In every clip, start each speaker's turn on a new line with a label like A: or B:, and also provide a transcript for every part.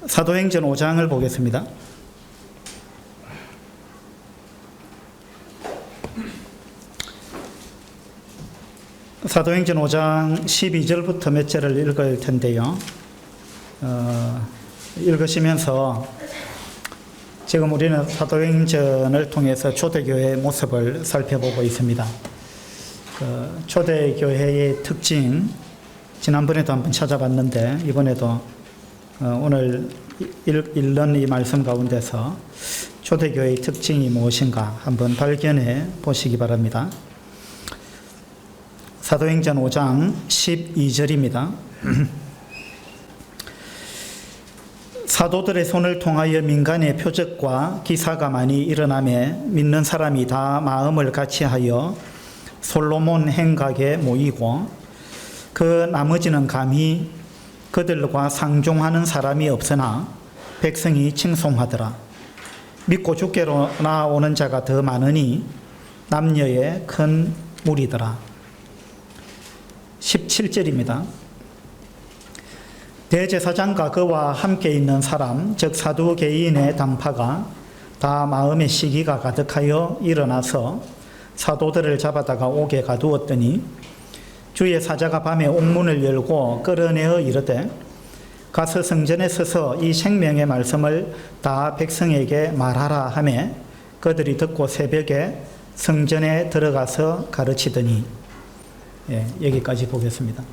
A: 사도행전 5장을 보겠습니다. 사도행전 5장 12절부터 몇 절을 읽을 텐데요. 읽으시면서 지금 우리는 사도행전을 통해서 초대교회의 모습을 살펴보고 있습니다. 초대교회의 특징, 지난번에도 한번 찾아봤는데 이번에도 오늘 읽는 이 말씀 가운데서 초대교회의 특징이 무엇인가 한번 발견해 보시기 바랍니다. 사도행전 5장 12절입니다. 사도들의 손을 통하여 민간의 표적과 기사가 많이 일어나매 믿는 사람이 다 마음을 같이하여 솔로몬 행각에 모이고 그 나머지는 감히 그들과 상종하는 사람이 없으나 백성이 칭송하더라. 믿고 주께로 나오는 자가 더 많으니 남녀의 큰 무리더라. 17절입니다. 대제사장과 그와 함께 있는 사람, 즉 사두개인의 당파가 다 마음의 시기가 가득하여 일어나서 사도들을 잡아다가 옥에 가두었더니 주의 사자가 밤에 옥문을 열고 끌어내어 이르되 가서 성전에 서서 이 생명의 말씀을 다 백성에게 말하라 하매 그들이 듣고 새벽에 성전에 들어가서 가르치더니 여기까지 보겠습니다.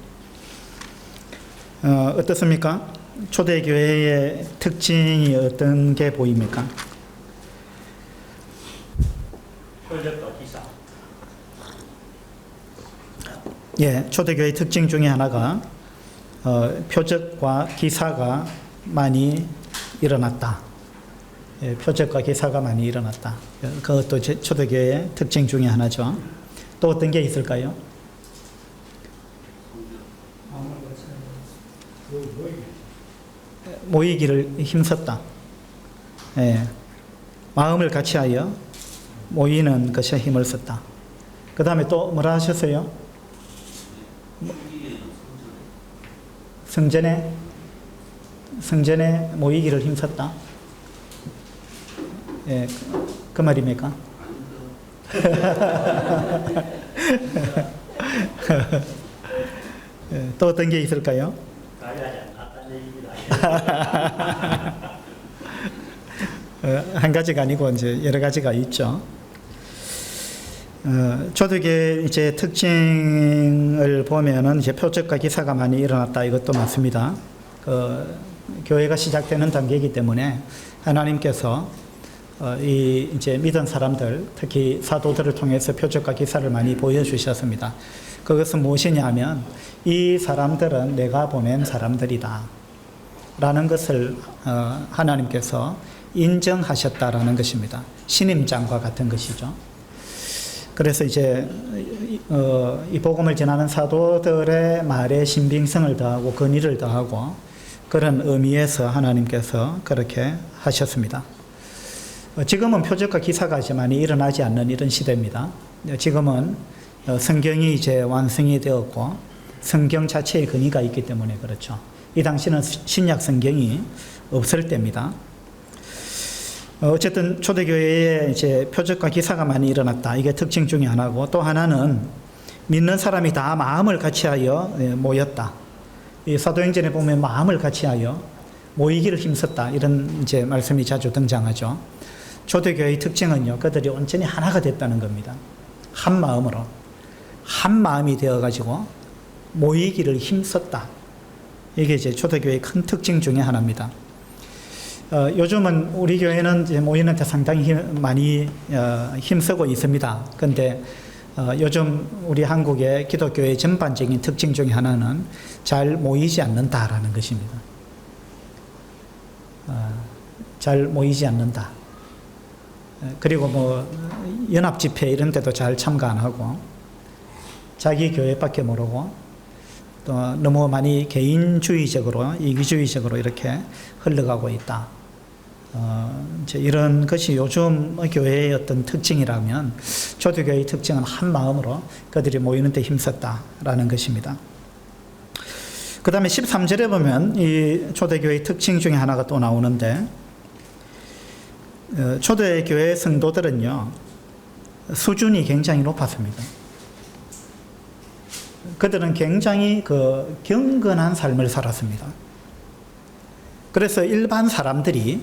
A: 어떻습니까? 초대교회의 특징이 어떤 게 보입니까? 초대교회의 특징 중에 하나가 표적과 기사가 많이 일어났다. 표적과 기사가 많이 일어났다. 그것도 초대교회의 특징 중에 하나죠. 또 어떤 게 있을까요? 모이기를 힘썼다. 마음을 같이하여 모이는 것에 힘을 썼다. 그 다음에 또 뭐라 하셨어요? 성전에 모이기를 힘썼다. 그 말입니까? 또 어떤 게 있을까요? 한 가지가 아니고 이제 여러 가지가 있죠. 초대교회 이제 특징을 보면은 이제 표적과 기사가 많이 일어났다. 이것도 맞습니다. 교회가 시작되는 단계이기 때문에 하나님께서 이 이제 믿은 사람들, 특히 사도들을 통해서 표적과 기사를 많이 보여주셨습니다. 그것은 무엇이냐 하면 이 사람들은 내가 보낸 사람들이다 라는 것을 하나님께서 인정하셨다라는 것입니다. 신임장과 같은 것이죠. 그래서 이제 이 복음을 전하는 사도들의 말에 신빙성을 더하고 근의를 더하고 그런 의미에서 하나님께서 그렇게 하셨습니다. 지금은 표적과 기사가 이제 많이 일어나지 않는 이런 시대입니다. 지금은 성경이 이제 완성이 되었고 성경 자체에 근의가 있기 때문에 그렇죠. 이 당시는 신약 성경이 없을 때입니다. 어쨌든 초대교회에 이제 표적과 기사가 많이 일어났다. 이게 특징 중에 하나고 또 하나는 믿는 사람이 다 마음을 같이하여 모였다. 이 사도행전에 보면 마음을 같이하여 모이기를 힘썼다. 이런 이제 말씀이 자주 등장하죠. 초대교회의 특징은요, 그들이 온전히 하나가 됐다는 겁니다. 한 마음으로, 한 마음이 되어가지고 모이기를 힘썼다. 이게 이제 초대교회의 큰 특징 중에 하나입니다. 요즘은 우리 교회는 이제 모이는데 상당히 많이 힘쓰고 있습니다. 그런데 요즘 우리 한국의 기독교의 전반적인 특징 중에 하나는 잘 모이지 않는다라는 것입니다. 잘 모이지 않는다. 그리고 뭐 연합 집회 이런 데도 잘 참가 안 하고 자기 교회밖에 모르고 또 너무 많이 개인주의적으로 이기주의적으로 이렇게 흘러가고 있다. 이제 이런 것이 요즘 교회의 어떤 특징이라면 초대교회의 특징은 한 마음으로 그들이 모이는 데 힘썼다라는 것입니다. 그 다음에 13절에 보면 이 초대교회의 특징 중에 하나가 또 나오는데, 초대교회 성도들은요, 수준이 굉장히 높았습니다. 그들은 굉장히 경건한 삶을 살았습니다. 그래서 일반 사람들이,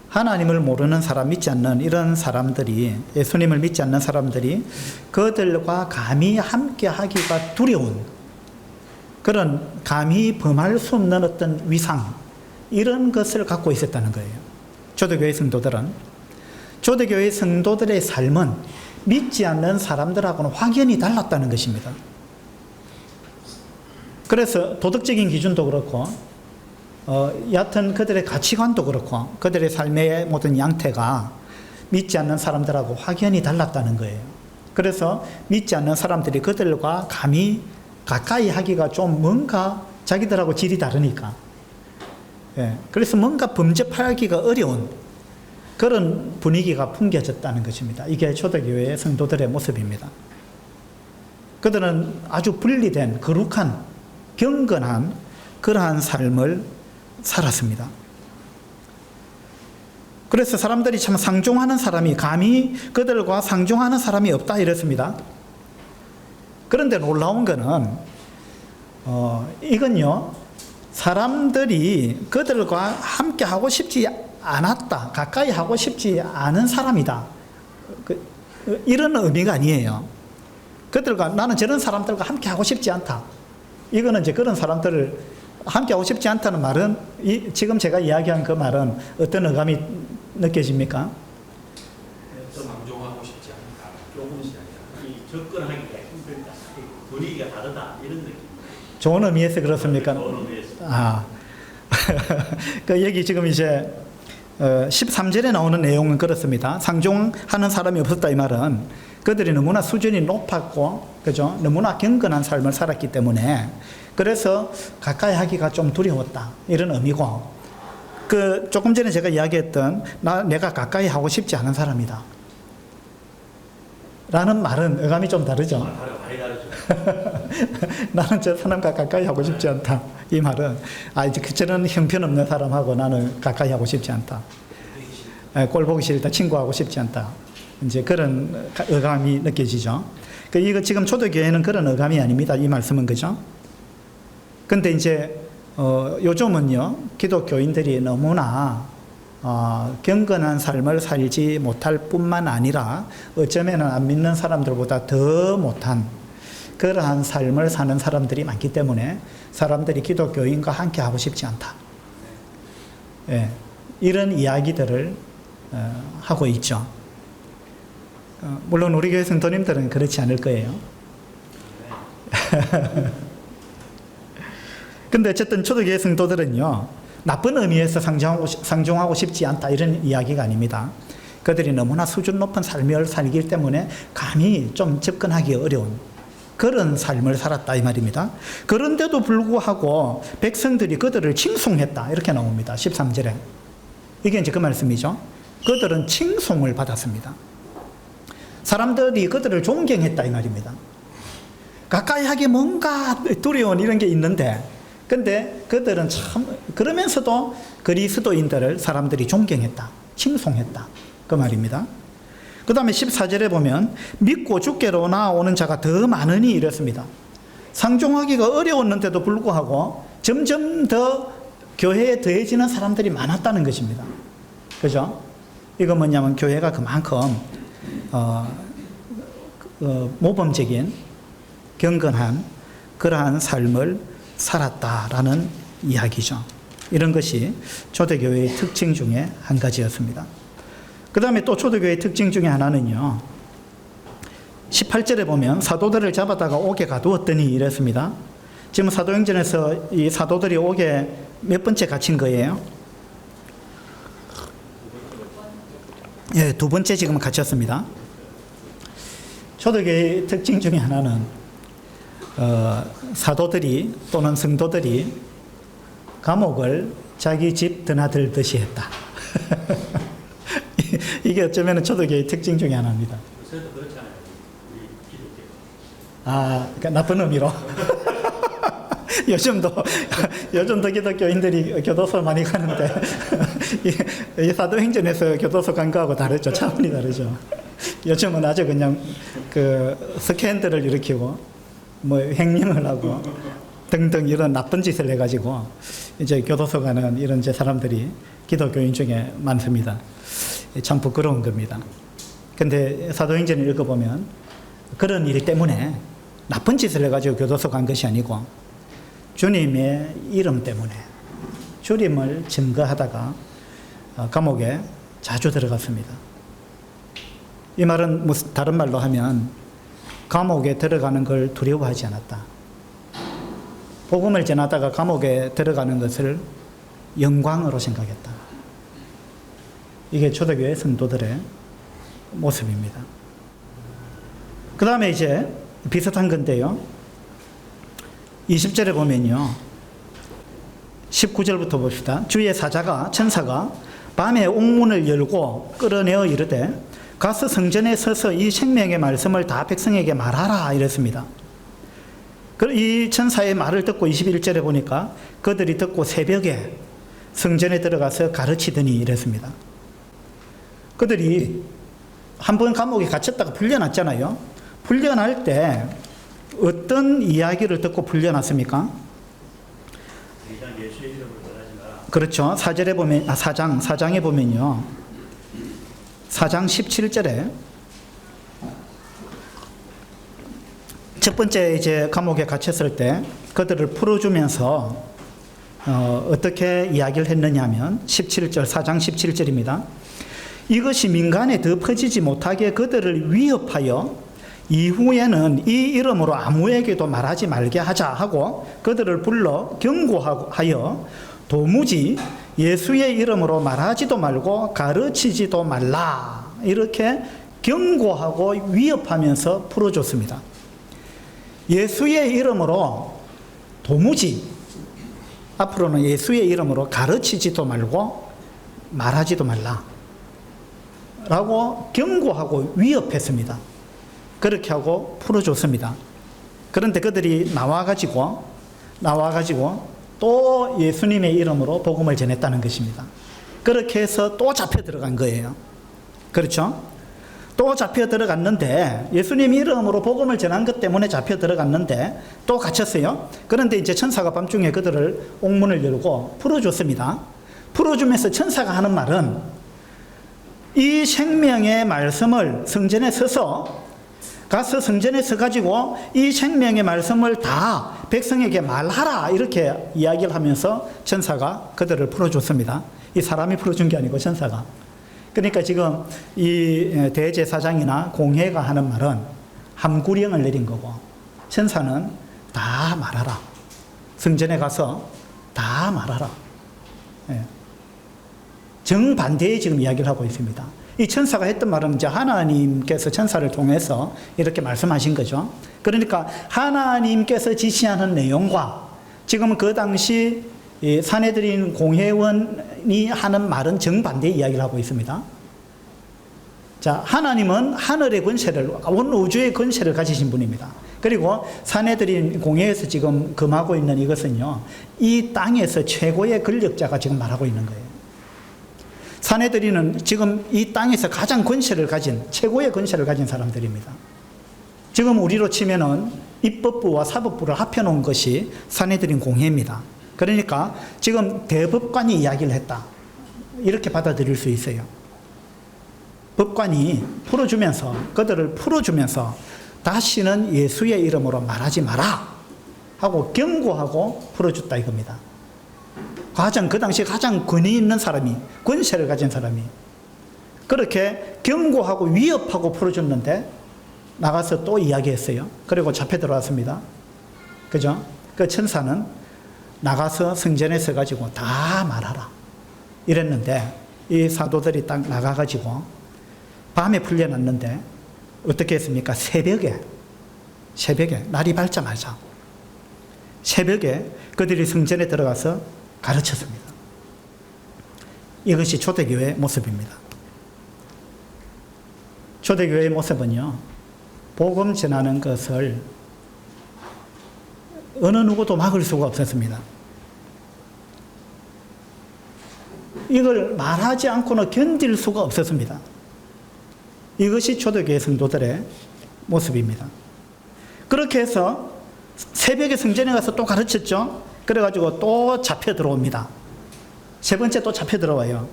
A: 하나님을 모르는 사람, 믿지 않는 이런 사람들이, 예수님을 믿지 않는 사람들이 그들과 감히 함께 하기가 두려운 그런 감히 범할 수 없는 어떤 위상, 이런 것을 갖고 있었다는 거예요. 초대교회 성도들은. 초대교회 성도들의 삶은 믿지 않는 사람들하고는 확연히 달랐다는 것입니다. 그래서 도덕적인 기준도 그렇고, 여하튼 그들의 가치관도 그렇고, 그들의 삶의 모든 양태가 믿지 않는 사람들하고 확연히 달랐다는 거예요. 그래서 믿지 않는 사람들이 그들과 감히 가까이 하기가 좀 뭔가 자기들하고 질이 다르니까, 그래서 뭔가 범접하기가 어려운 그런 분위기가 풍겨졌다는 것입니다. 이게 초대교회의 성도들의 모습입니다. 그들은 아주 분리된 거룩한 경건한 그러한 삶을 살았습니다. 그래서 사람들이 참 상종하는 사람이, 감히 그들과 상종하는 사람이 없다 이랬습니다. 그런데 놀라운 거는 이건요, 사람들이 그들과 함께 하고 싶지 않았다, 가까이 하고 싶지 않은 사람이다, 이런 의미가 아니에요. 그들과, 나는 저런 사람들과 함께 하고 싶지 않다, 이거는 이제 그런 사람들을 함께 하고 싶지 않다는 말은, 지금 제가 이야기한 그 말은 어떤 어감이 느껴집니까?
B: 상종하고 싶지 않다, 조금씩 아니라 접근하기가 힘들다, 분위기가 다르다, 이런 느낌.
A: 좋은 의미에서 그렇습니까?
B: 좋은 의미에서.
A: 여기 지금 이제 13절에 나오는 내용은 그렇습니다. 상종하는 사람이 없었다 이 말은 그들이 너무나 수준이 높았고, 그죠? 너무나 경건한 삶을 살았기 때문에, 그래서 가까이 하기가 좀 두려웠다, 이런 의미고, 조금 전에 제가 이야기했던 내가 가까이 하고 싶지 않은 사람이다 라는 말은 어감이 좀 다르죠.
B: 많이 다르죠.
A: 나는 저 사람과 가까이 하고 싶지 않다, 이 말은 이제 저런 형편없는 사람하고 나는 가까이 하고 싶지 않다, 꼴 보기 싫다, 친구하고 싶지 않다, 이제 그런 어감이 느껴지죠. 이거 지금 초대교회는 그런 어감이 아닙니다, 이 말씀은. 그죠? 근데 이제 요즘은요, 기독교인들이 너무나 경건한 삶을 살지 못할 뿐만 아니라 어쩌면 안 믿는 사람들보다 더 못한 그러한 삶을 사는 사람들이 많기 때문에 사람들이 기독교인과 함께 하고 싶지 않다, 이런 이야기들을 하고 있죠. 물론 우리 교회 성도님들은 그렇지 않을 거예요. 근데 어쨌든 초대교회 성도들은요, 나쁜 의미에서 상종하고 싶지 않다, 이런 이야기가 아닙니다. 그들이 너무나 수준 높은 삶을 살기 때문에 감히 좀 접근하기 어려운 그런 삶을 살았다 이 말입니다. 그런데도 불구하고 백성들이 그들을 칭송했다, 이렇게 나옵니다. 13절에. 이게 이제 그 말씀이죠. 그들은 칭송을 받았습니다. 사람들이 그들을 존경했다 이 말입니다. 가까이 하기 뭔가 두려운 이런 게 있는데, 근데 그들은 참, 그러면서도 그리스도인들을 사람들이 존경했다, 칭송했다, 그 말입니다. 그 다음에 14절에 보면 믿고 주께로 나아오는 자가 더 많으니 이랬습니다. 상종하기가 어려웠는데도 불구하고 점점 더 교회에 더해지는 사람들이 많았다는 것입니다. 그죠? 이건 뭐냐면 교회가 그만큼 모범적인 경건한 그러한 삶을 살았다라는 이야기죠. 이런 것이 초대교회의 특징 중에 한 가지였습니다. 그 다음에 또 초대교회의 특징 중에 하나는요, 18절에 보면 사도들을 잡아다가 옥에 가두었더니 이랬습니다. 지금 사도행전에서 이 사도들이 옥에 몇 번째 갇힌 거예요? 예, 두 번째 지금 갇혔습니다. 초대교회의 특징 중에 하나는 사도들이 또는 성도들이 감옥을 자기 집 드나들듯이 했다. 이게 어쩌면 초대교회의 특징 중에 하나입니다.
B: 요새도 그렇잖아요. 우리 기독교.
A: 그러니까 나쁜 의미로. 요즘도 기독교인들이 교도소 많이 가는데 이 사도행전에서 교도소 간 거하고 다르죠. 차원이 다르죠. 요즘은 아주 그냥 그 스캔들을 일으키고 뭐 횡령을 하고 등등 이런 나쁜 짓을 해가지고 이제 교도소 가는 이런 이제 사람들이 기독교인 중에 많습니다. 참 부끄러운 겁니다. 근데 사도행전을 읽어보면 그런 일 때문에 나쁜 짓을 해가지고 교도소 간 것이 아니고 주님의 이름 때문에 주님을 증거하다가 감옥에 자주 들어갔습니다. 이 말은 다른 말로 하면 감옥에 들어가는 걸 두려워하지 않았다. 복음을 전하다가 감옥에 들어가는 것을 영광으로 생각했다. 이게 초대교회 성도들의 모습입니다. 그 다음에 이제 비슷한 건데요. 20절에 보면요. 19절부터 봅시다. 주의 천사가 밤에 옥문을 열고 끌어내어 이르되 가서 성전에 서서 이 생명의 말씀을 다 백성에게 말하라 이랬습니다. 이 천사의 말을 듣고 21절에 보니까 그들이 듣고 새벽에 성전에 들어가서 가르치더니 이랬습니다. 그들이 한번 감옥에 갇혔다가 풀려났잖아요. 풀려날 때 어떤 이야기를 듣고 풀려났습니까? 그렇죠. 4절에 보면, 4장에 보면요. 4장 17절에 첫 번째 이제 감옥에 갇혔을 때 그들을 풀어주면서 어떻게 이야기를 했느냐 하면 17절, 4장 17절입니다. 이것이 민간에 더 퍼지지 못하게 그들을 위협하여 이후에는 이 이름으로 아무에게도 말하지 말게 하자 하고 그들을 불러 경고하여 도무지 예수의 이름으로 말하지도 말고 가르치지도 말라 이렇게 경고하고 위협하면서 풀어줬습니다. 예수의 이름으로 도무지 앞으로는 예수의 이름으로 가르치지도 말고 말하지도 말라 라고 경고하고 위협했습니다. 그렇게 하고 풀어줬습니다. 그런데 그들이 나와가지고 또 예수님의 이름으로 복음을 전했다는 것입니다. 그렇게 해서 또 잡혀 들어간 거예요. 그렇죠? 또 잡혀 들어갔는데 예수님 이름으로 복음을 전한 것 때문에 잡혀 들어갔는데 또 갇혔어요. 그런데 이제 천사가 밤중에 그들을 옥문을 열고 풀어줬습니다. 풀어주면서 천사가 하는 말은 이 생명의 말씀을 성전에 가서 성전에 서가지고 이 생명의 말씀을 다 백성에게 말하라 이렇게 이야기를 하면서 천사가 그들을 풀어줬습니다. 이 사람이 풀어준 게 아니고 천사가. 그러니까 지금 이 대제사장이나 공회가 하는 말은 함구령을 내린 거고 천사는 다 말하라. 성전에 가서 다 말하라. 정반대의 지금 이야기를 하고 있습니다. 이 천사가 했던 말은 이제 하나님께서 천사를 통해서 이렇게 말씀하신 거죠. 그러니까 하나님께서 지시하는 내용과 지금 그 당시 산헤드린 공회원이 하는 말은 정반대의 이야기를 하고 있습니다. 자, 하나님은 하늘의 권세를, 온 우주의 권세를 가지신 분입니다. 그리고 산헤드린 공회에서 지금 금하고 있는 이것은요, 이 땅에서 최고의 권력자가 지금 말하고 있는 거예요. 산헤드린은 지금 이 땅에서 가장 최고의 권세를 가진 사람들입니다. 지금 우리로 치면은 입법부와 사법부를 합해놓은 것이 산헤드린 공회입니다. 그러니까 지금 대법관이 이야기를 했다. 이렇게 받아들일 수 있어요. 법관이 그들을 풀어주면서 다시는 예수의 이름으로 말하지 마라 하고 경고하고 풀어줬다 이겁니다. 그 당시 가장 권위 있는 사람이, 권세를 가진 사람이 그렇게 경고하고 위협하고 풀어줬는데 나가서 또 이야기했어요. 그리고 잡혀 들어왔습니다. 그죠? 그 천사는 나가서 성전에 서가지고 다 말하라 이랬는데 이 사도들이 딱 나가가지고 밤에 풀려났는데 어떻게 했습니까? 새벽에 날이 밝자마자 새벽에 그들이 성전에 들어가서 가르쳤습니다. 이것이 초대교회의 모습입니다. 초대교회의 모습은요, 복음 전하는 것을 어느 누구도 막을 수가 없었습니다. 이걸 말하지 않고는 견딜 수가 없었습니다. 이것이 초대교회 성도들의 모습입니다. 그렇게 해서 새벽에 성전에 가서 또 가르쳤죠. 그래가지고 또 잡혀 들어옵니다. 세 번째 또 잡혀 들어와요.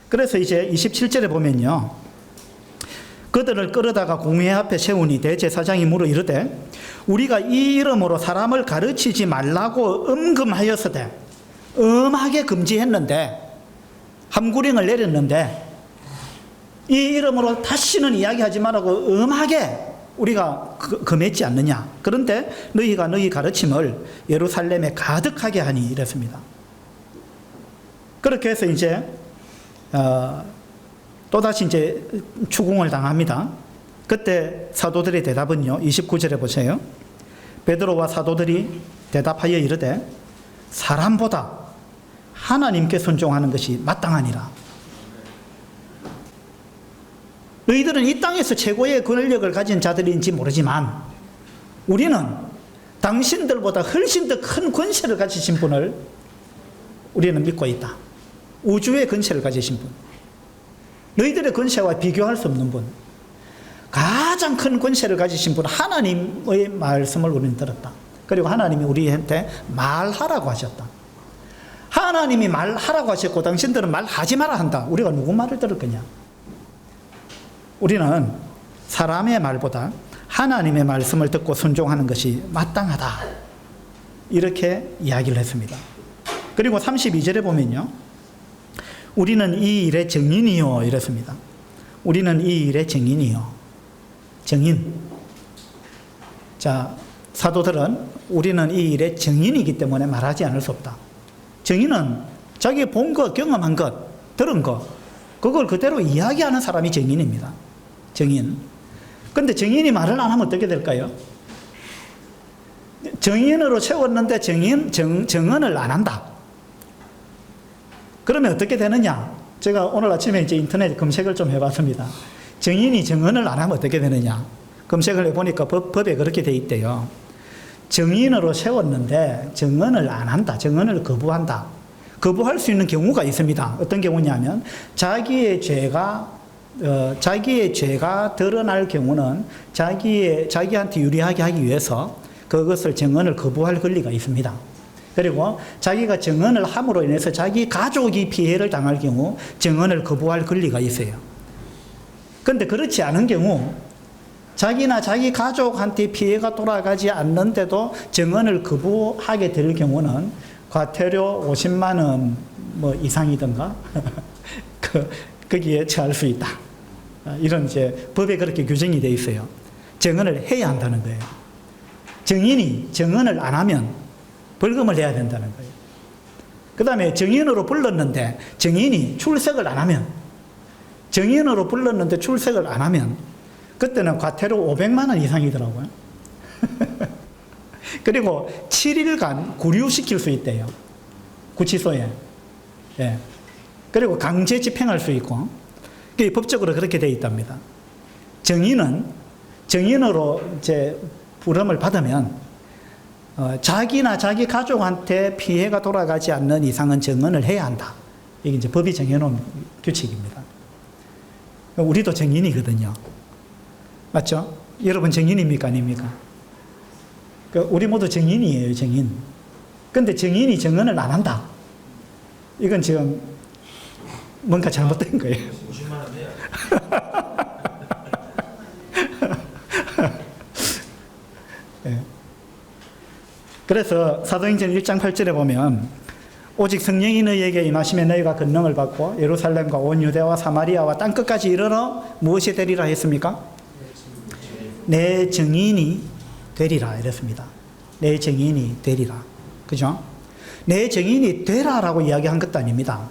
A: 그래서 이제 27절에 보면요. 그들을 끌어다가 공회 앞에 세우니 대제사장이 물어 이르되 우리가 이 이름으로 사람을 가르치지 말라고 음금하였으되 엄하게 금지했는데 함구령을 내렸는데 이 이름으로 다시는 이야기하지 말라고 엄하게 우리가 금했지 않느냐. 그런데 너희가 너희 가르침을 예루살렘에 가득하게 하니 이랬습니다. 그렇게 해서 이제 또다시 이제 추궁을 당합니다. 그때 사도들의 대답은요. 29절에 보세요. 베드로와 사도들이 대답하여 이르되 사람보다 하나님께 순종하는 것이 마땅하니라. 너희들은 이 땅에서 최고의 권력을 가진 자들인지 모르지만 우리는 당신들보다 훨씬 더 큰 권세를 가지신 분을 우리는 믿고 있다. 우주의 권세를 가지신 분. 너희들의 권세와 비교할 수 없는 분. 가장 큰 권세를 가지신 분 하나님의 말씀을 우리는 들었다. 그리고 하나님이 우리한테 말하라고 하셨다. 하나님이 말하라고 하셨고 당신들은 말하지 마라 한다. 우리가 누구 말을 들을 거냐? 우리는 사람의 말보다 하나님의 말씀을 듣고 순종하는 것이 마땅하다. 이렇게 이야기를 했습니다. 그리고 32절에 보면요. 우리는 이 일의 증인이요 이랬습니다. 우리는 이 일의 증인이요. 증인. 자, 사도들은 우리는 이 일의 증인이기 때문에 말하지 않을 수 없다. 증인은 자기 본 것, 경험한 것, 들은 것, 그걸 그대로 이야기하는 사람이 증인입니다. 증인. 근데 증인이 말을 안 하면 어떻게 될까요? 증인으로 세웠는데 증언을 안 한다. 그러면 어떻게 되느냐? 제가 오늘 아침에 이제 인터넷 검색을 좀 해봤습니다. 증인이 증언을 안 하면 어떻게 되느냐? 검색을 해보니까 법에 그렇게 돼 있대요. 증인으로 세웠는데 증언을 안 한다. 증언을 거부한다. 거부할 수 있는 경우가 있습니다. 어떤 경우냐면 자기의 죄가 드러날 경우는 자기한테 유리하게 하기 위해서 그것을 증언을 거부할 권리가 있습니다. 그리고 자기가 증언을 함으로 인해서 자기 가족이 피해를 당할 경우 증언을 거부할 권리가 있어요. 그런데 그렇지 않은 경우 자기나 자기 가족한테 피해가 돌아가지 않는데도 증언을 거부하게 될 경우는 과태료 50만 원 뭐 이상이든가 거기에 처할 수 있다. 이런 이제 법에 그렇게 규정이 되어 있어요. 증언을 해야 한다는 거예요. 증인이 증언을 안 하면 벌금을 내야 된다는 거예요. 그 다음에 증인으로 불렀는데 증인이 출석을 안 하면 증인으로 불렀는데 출석을 안 하면 그때는 과태료 500만 원 이상이더라고요. 그리고 7일간 구류시킬 수 있대요. 구치소에. 예. 그리고 강제 집행할 수 있고. 법적으로 그렇게 되어 있답니다. 증인은 증인으로 이제 부름을 받으면 자기나 자기 가족한테 피해가 돌아가지 않는 이상은 증언을 해야 한다. 이게 이제 법이 정해놓은 규칙입니다. 우리도 증인이거든요. 맞죠? 여러분 증인입니까? 아닙니까? 우리 모두 증인이에요, 증인. 근데 증인이 증언을 안 한다. 이건 지금 뭔가 잘못된 거예요.
B: 50만 원 내야
A: 네. 그래서 사도행전 1장 8절에 보면 오직 성령이 너희에게 임하시며 너희가 권능을 받고 예루살렘과 온 유대와 사마리아와 땅끝까지 이르러 무엇이 되리라 했습니까? 내 증인이 되리라 이랬습니다. 내 증인이 되리라. 그죠? 내 증인이 되라라고 이야기한 것도 아닙니다.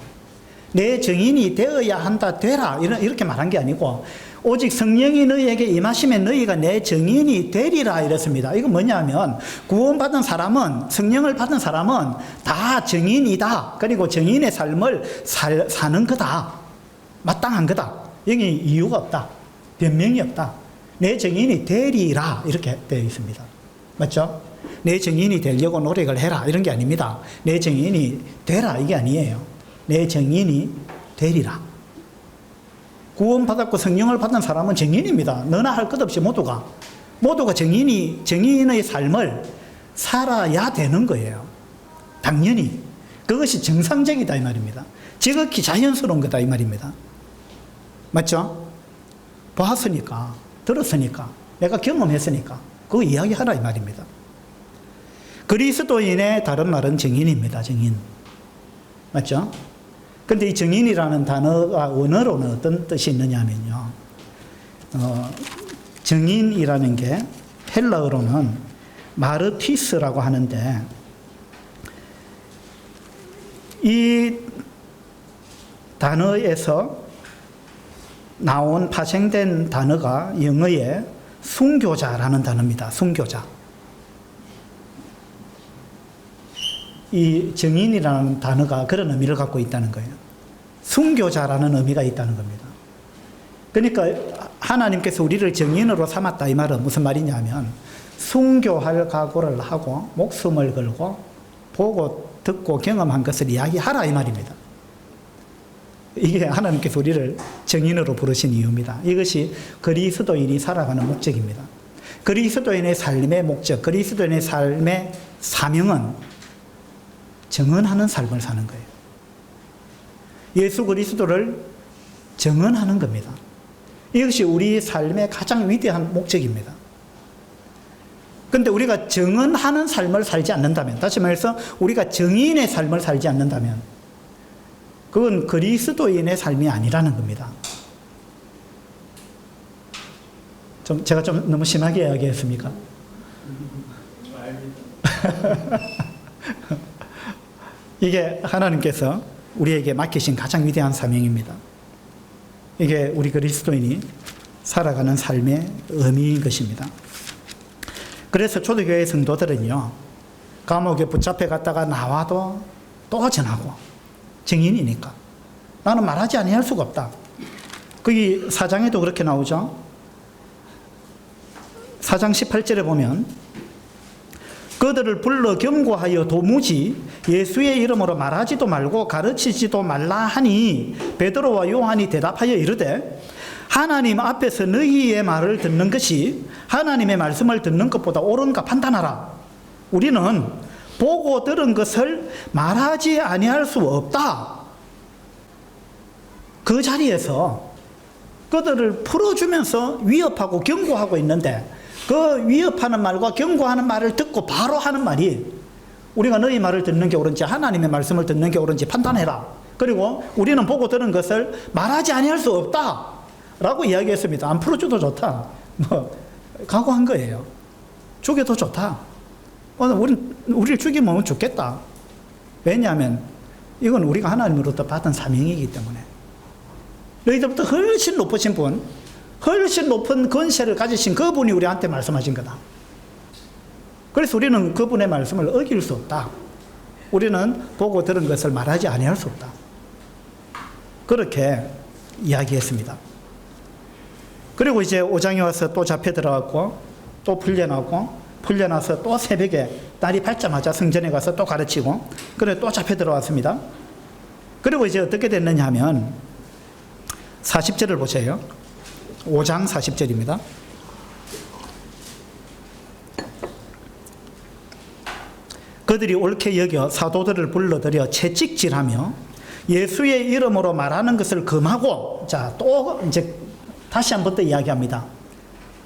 A: 내 증인이 되어야 한다, 되라 이렇게 말한 게 아니고 오직 성령이 너희에게 임하시면 너희가 내 증인이 되리라 이랬습니다. 이건 뭐냐면 구원받은 사람은, 성령을 받은 사람은 다 증인이다. 그리고 증인의 삶을 사는 거다. 마땅한 거다. 여기 이유가 없다. 변명이 없다. 내 증인이 되리라 이렇게 되어 있습니다. 맞죠? 내 정인이 되려고 노력을 해라 이런 게 아닙니다. 내 정인이 되라 이게 아니에요. 내 정인이 되리라. 구원받았고 성령을 받은 사람은 정인입니다. 너나 할 것 없이 모두가 정인의 삶을 살아야 되는 거예요. 당연히 그것이 정상적이다 이 말입니다. 지극히 자연스러운 거다 이 말입니다. 맞죠? 봤으니까, 들었으니까, 내가 경험했으니까 그거 이야기하라 이 말입니다. 그리스도인의 다른 말은 정인입니다. 정인. 맞죠? 근데 이 정인이라는 단어가 원어로는 어떤 뜻이 있느냐면요. 정인이라는 게 헬라어로는 마르티스라고 하는데 이 단어에서 나온 파생된 단어가 영어의 순교자라는 단어입니다. 순교자. 이 정인이라는 단어가 그런 의미를 갖고 있다는 거예요. 순교자라는 의미가 있다는 겁니다. 그러니까 하나님께서 우리를 정인으로 삼았다 이 말은 무슨 말이냐면 순교할 각오를 하고 목숨을 걸고 보고 듣고 경험한 것을 이야기하라 이 말입니다. 이게 하나님께서 우리를 정인으로 부르신 이유입니다. 이것이 그리스도인이 살아가는 목적입니다. 그리스도인의 삶의 목적, 그리스도인의 삶의 사명은 정언하는 삶을 사는 거예요. 예수 그리스도를 정언하는 겁니다. 이것이 우리 삶의 가장 위대한 목적입니다. 그런데 우리가 정언하는 삶을 살지 않는다면, 다시 말해서 우리가 정인의 삶을 살지 않는다면 그건 그리스도인의 삶이 아니라는 겁니다. 제가 좀 너무 심하게 이야기했습니까? 이게 하나님께서 우리에게 맡기신 가장 위대한 사명입니다. 이게 우리 그리스도인이 살아가는 삶의 의미인 것입니다. 그래서 초대교회 성도들은요, 감옥에 붙잡혀 갔다가 나와도 또 전하고, 정인이니까 나는 말하지 아니할 수가 없다. 거기 4장에도 그렇게 나오죠. 4장 18절에 보면 그들을 불러 경고하여 도무지 예수의 이름으로 말하지도 말고 가르치지도 말라 하니 베드로와 요한이 대답하여 이르되 하나님 앞에서 너희의 말을 듣는 것이 하나님의 말씀을 듣는 것보다 옳은가 판단하라. 우리는 보고 들은 것을 말하지 아니할 수 없다. 그 자리에서 그들을 풀어주면서 위협하고 경고하고 있는데 그 위협하는 말과 경고하는 말을 듣고 바로 하는 말이 우리가 너희 말을 듣는 게 옳은지 하나님의 말씀을 듣는 게 옳은지 판단해라. 그리고 우리는 보고 들은 것을 말하지 아니할 수 없다 라고 이야기했습니다. 안 풀어줘도 좋다. 각오한 거예요. 죽여도 좋다. 우리를 죽이면 죽겠다. 왜냐하면 이건 우리가 하나님으로부터 받은 사명이기 때문에. 너희들부터 훨씬 높으신 분, 훨씬 높은 권세를 가지신 그분이 우리한테 말씀하신 거다. 그래서 우리는 그분의 말씀을 어길 수 없다. 우리는 보고 들은 것을 말하지 아니할 수 없다. 그렇게 이야기했습니다. 그리고 이제 5장에 와서 또 잡혀 들어갔고 또 풀려나서 또 새벽에 날이 밝자마자 성전에 가서 또 가르치고 그래 또 잡혀 들어왔습니다. 그리고 이제 어떻게 됐느냐 하면 40절을 보세요. 5장 40절입니다. 그들이 옳게 여겨 사도들을 불러들여 채찍질하며 예수의 이름으로 말하는 것을 금하고, 자, 또 이제 다시 한 번 더 이야기합니다.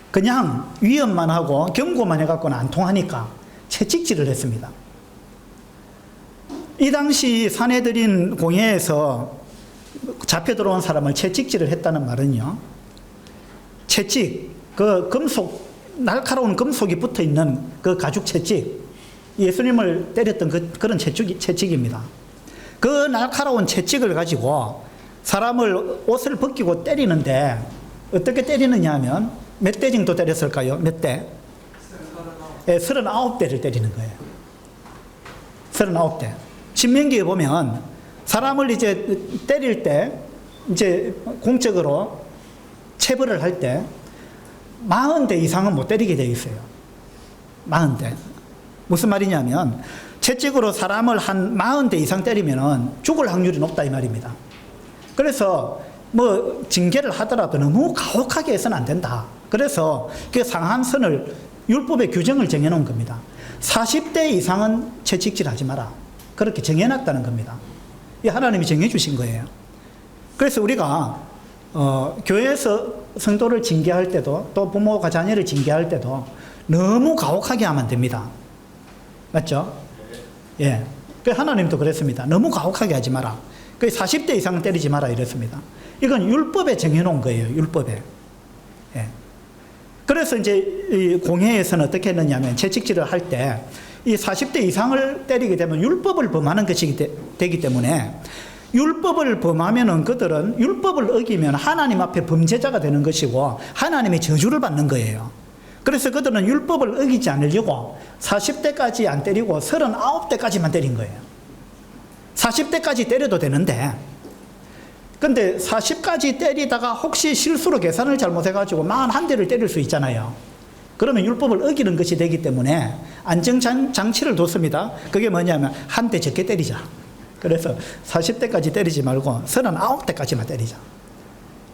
A: 그냥 위협만 하고 경고만 해갖고는 안 통하니까 채찍질을 했습니다. 이 당시 산헤드린 공회에서 잡혀 들어온 사람을 채찍질을 했다는 말은요, 채찍, 그 금속, 날카로운 금속이 붙어 있는 그 가죽 채찍, 예수님을 때렸던 그런 채찍입니다. 그 날카로운 채찍을 가지고 사람을 옷을 벗기고 때리는데 어떻게 때리느냐 하면 몇 대 정도 때렸을까요? 몇 대? 39대를 때리는 거예요. 39대. 신명기에 보면 사람을 이제 때릴 때 이제 공적으로 체벌을 할 때 40대 이상은 못 때리게 되어 있어요. 40대. 무슨 말이냐면 채찍으로 사람을 한 40대 이상 때리면 죽을 확률이 높다 이 말입니다. 그래서 뭐 징계를 하더라도 너무 가혹하게 해서는 안 된다. 그래서 그 상한선을 율법의 규정을 정해놓은 겁니다. 40대 이상은 채찍질 하지 마라. 그렇게 정해놨다는 겁니다. 이 하나님이 정해주신 거예요. 그래서 우리가 교회에서 성도를 징계할 때도 또 부모가 자녀를 징계할 때도 너무 가혹하게 하면 안 됩니다. 맞죠? 예. 그 하나님도 그랬습니다. 너무 가혹하게 하지 마라. 그 40대 이상 때리지 마라 이랬습니다. 이건 율법에 정해놓은 거예요. 율법에. 예. 그래서 이제 이 공회에서는 어떻게 했느냐면 채찍질을 할 때 이 40대 이상을 때리게 되면 율법을 범하는 것이 되기 때문에 율법을 범하면은 그들은 율법을 어기면 하나님 앞에 범죄자가 되는 것이고 하나님의 저주를 받는 거예요. 그래서 그들은 율법을 어기지 않으려고 40대까지 안 때리고 39대까지만 때린 거예요. 40대까지 때려도 되는데 근데 40까지 때리다가 혹시 실수로 계산을 잘못해가지고 41대를 때릴 수 있잖아요. 그러면 율법을 어기는 것이 되기 때문에 안정장치를 뒀습니다. 그게 뭐냐면 한 대 적게 때리자. 그래서 40대까지 때리지 말고 39대까지만 때리자.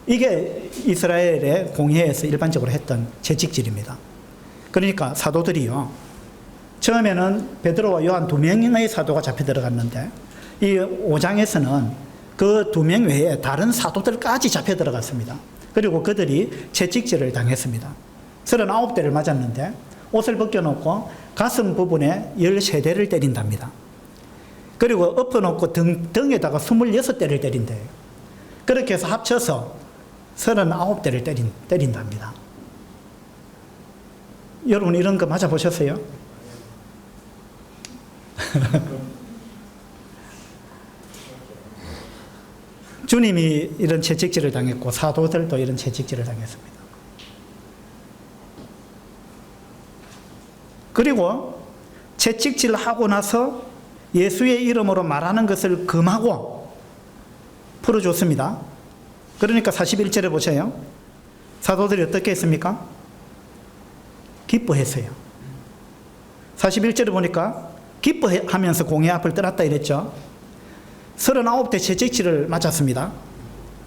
A: 이게 이스라엘의 공회에서 일반적으로 했던 채찍질입니다. 그러니까 사도들이요. 처음에는 베드로와 요한 2명의 사도가 잡혀 들어갔는데 이 5장에서는 그 2명 외에 다른 사도들까지 잡혀 들어갔습니다. 그리고 그들이 채찍질을 당했습니다. 39대를 맞았는데 옷을 벗겨놓고 가슴 부분에 13대를 때린답니다. 그리고 엎어놓고 등에다가 26대를 때린대요. 그렇게 해서 합쳐서 39대를 때린답니다. 여러분 이런 거 맞아보셨어요? 주님이 이런 채찍질을 당했고 사도들도 이런 채찍질을 당했습니다. 그리고 채찍질을 하고 나서 예수의 이름으로 말하는 것을 금하고 풀어줬습니다. 그러니까 41절에 보세요. 사도들이 어떻게 했습니까? 기뻐했어요. 41절에 보니까 기뻐하면서 공회 앞을 떠났다 이랬죠. 39대 채찍질을 맞았습니다.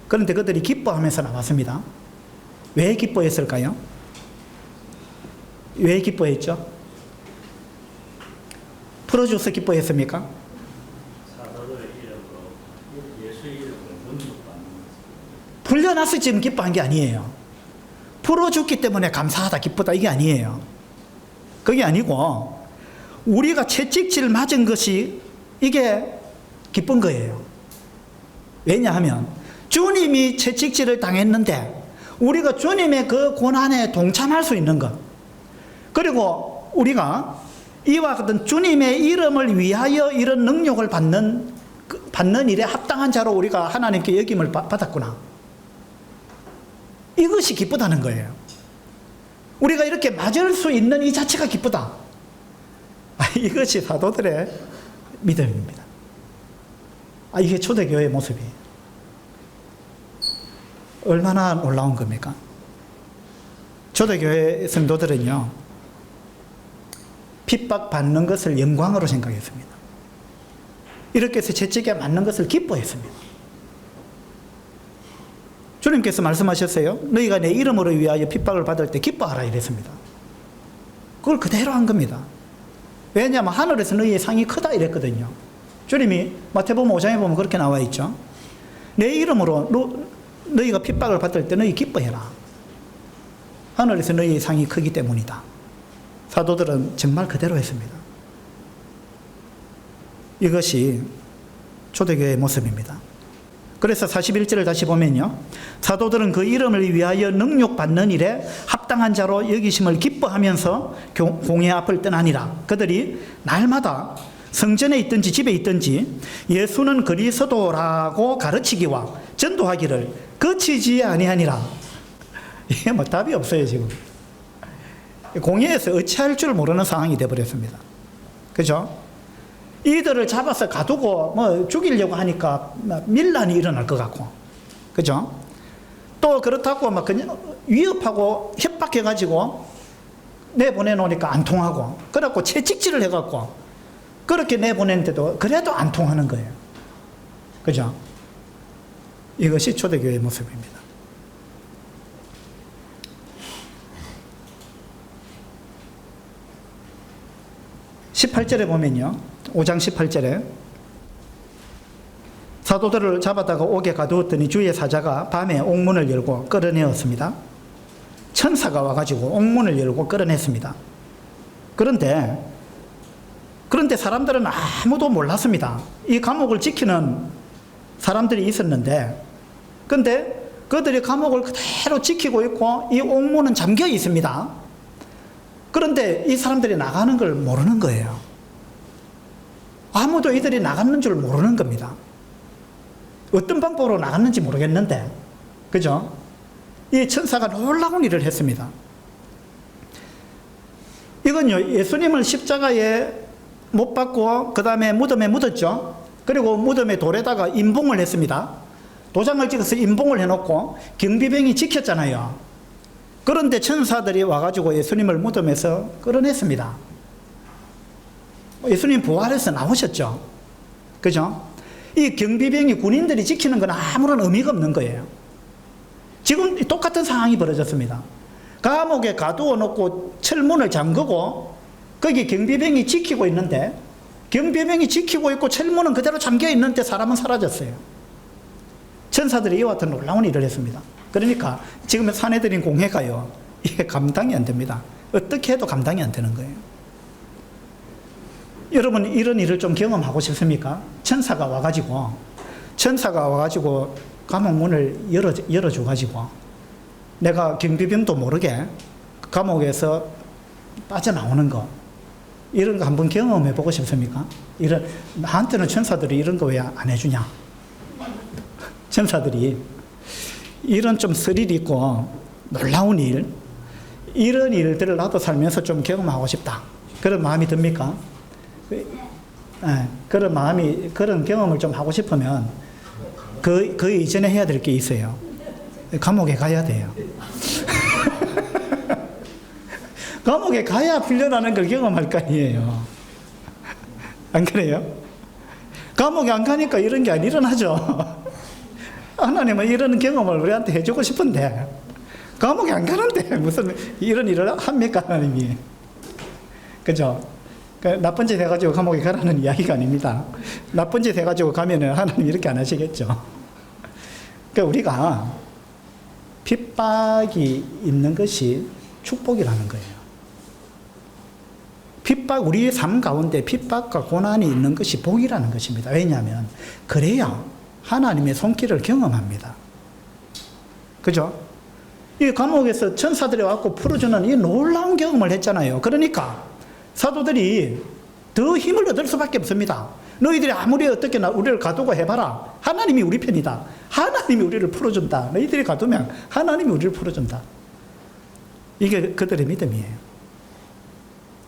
A: 그런데 그들이 기뻐하면서 나왔습니다. 왜 기뻐했을까요? 왜 기뻐했죠? 풀어줘서 기뻐했습니까?
B: 사도들의 이름으로 예수의 이름으로 능력받는
A: 풀려나서 지금 기뻐한 게 아니에요. 풀어줬기 때문에 감사하다 기쁘다 이게 아니에요. 그게 아니고 우리가 채찍질 맞은 것이 이게 기쁜 거예요. 왜냐하면 주님이 채찍질을 당했는데 우리가 주님의 그 고난에 동참할 수 있는 것, 그리고 우리가 이와 같은 주님의 이름을 위하여 이런 능력을 받는 일에 합당한 자로 우리가 하나님께 여김을 받았구나. 이것이 기쁘다는 거예요. 우리가 이렇게 맞을 수 있는 이 자체가 기쁘다. 이것이 사도들의 믿음입니다. 이게 초대교회의 모습이에요. 얼마나 놀라운 겁니까? 초대교회 성도들은요, 핍박받는 것을 영광으로 생각했습니다. 이렇게 해서 채찍에 맞는 것을 기뻐했습니다. 주님께서 말씀하셨어요. 너희가 내 이름으로 위하여 핍박을 받을 때 기뻐하라 이랬습니다. 그걸 그대로 한 겁니다. 왜냐하면 하늘에서 너희의 상이 크다 이랬거든요. 주님이 마태복음 5장에 보면 그렇게 나와 있죠. 내 이름으로 너희가 핍박을 받을 때 너희 기뻐해라. 하늘에서 너희의 상이 크기 때문이다. 사도들은 정말 그대로 했습니다. 이것이 초대교회의 모습입니다. 그래서 41절을 다시 보면요, 사도들은 그 이름을 위하여 능력받는 일에 합당한 자로 여기심을 기뻐하면서 공회 앞을 떠나니라. 그들이 날마다 성전에 있든지 집에 있든지 예수는 그리스도라고 가르치기와 전도하기를 그치지 아니하니라. 이게 뭐 답이 없어요 지금. 공회에서 어찌할 줄 모르는 상황이 되어버렸습니다. 그죠? 이들을 잡아서 가두고 뭐 죽이려고 하니까 밀란이 일어날 것 같고, 그죠? 또 그렇다고 막 그냥 위협하고 협박해가지고 내보내놓으니까 안 통하고, 그래갖고 채찍질을 해갖고, 그렇게 내보냈는데도 그래도 안 통하는 거예요. 그죠? 이것이 초대교회의 모습입니다. (18절에) 보면요, 5장 18절에 사도들을 잡아다가 옥에 가두었더니 주의 사자가 밤에 옥문을 열고 끌어내었습니다. 천사가 와가지고 옥문을 열고 끌어냈습니다. 그런데 사람들은 아무도 몰랐습니다. 이 감옥을 지키는 사람들이 있었는데, 근데 그들이 감옥을 그대로 지키고 있고 이 옥문은 잠겨 있습니다. 그런데 이 사람들이 나가는 걸 모르는 거예요. 아무도 이들이 나갔는 줄 모르는 겁니다. 어떤 방법으로 나갔는지 모르겠는데, 그죠? 이 천사가 놀라운 일을 했습니다. 이건요, 예수님을 십자가에 못 박고 그 다음에 무덤에 묻었죠. 그리고 무덤에 돌에다가 임봉을 했습니다. 도장을 찍어서 임봉을 해놓고 경비병이 지켰잖아요. 그런데 천사들이 와가지고 예수님을 무덤에서 끌어냈습니다. 예수님 부활해서 나오셨죠. 그죠? 이 경비병이 군인들이 지키는 건 아무런 의미가 없는 거예요. 지금 똑같은 상황이 벌어졌습니다. 감옥에 가두어 놓고 철문을 잠그고 거기 경비병이 지키고 있는데, 경비병이 지키고 있고 철문은 그대로 잠겨 있는데 사람은 사라졌어요. 천사들이 이와 같은 놀라운 일을 했습니다. 그러니까 지금 사내들인 공회가요, 이게 감당이 안 됩니다. 어떻게 해도 감당이 안 되는 거예요. 여러분, 이런 일을 좀 경험하고 싶습니까? 천사가 와가지고 감옥 문을 열어줘가지고 내가 경비병도 모르게 감옥에서 빠져나오는 거, 이런 거 한번 경험해 보고 싶습니까? 나한테는 천사들이 이런 거 왜 안 해주냐? 천사들이 이런 좀 스릴 있고 놀라운 일, 이런 일들을 나도 살면서 좀 경험하고 싶다, 그런 마음이 듭니까? 그런 경험을 좀 하고 싶으면 그 이전에 해야 될 게 있어요. 감옥에 가야 돼요. 감옥에 가야 풀려나는 걸 경험할 거 아니에요. 안 그래요? 감옥에 안 가니까 이런 게 안 일어나죠. 하나님은 이런 경험을 우리한테 해주고 싶은데 감옥에 안 가는데 무슨 이런 일을 합니까, 하나님이? 그죠? 나쁜 짓 해가지고 감옥에 가라는 이야기가 아닙니다. 나쁜 짓 해가지고 가면은 하나님 이렇게 안 하시겠죠. 그러니까 우리가 핍박이 있는 것이 축복이라는 거예요. 우리의 삶 가운데 핍박과 고난이 있는 것이 복이라는 것입니다. 왜냐하면 그래야 하나님의 손길을 경험합니다. 그죠? 이 감옥에서 천사들이 와서 풀어주는 이 놀라운 경험을 했잖아요. 그러니까 사도들이 더 힘을 얻을 수밖에 없습니다. 너희들이 아무리 어떻게 우리를 가두고 해봐라, 하나님이 우리 편이다. 하나님이 우리를 풀어준다. 너희들이 가두면 하나님이 우리를 풀어준다. 이게 그들의 믿음이에요.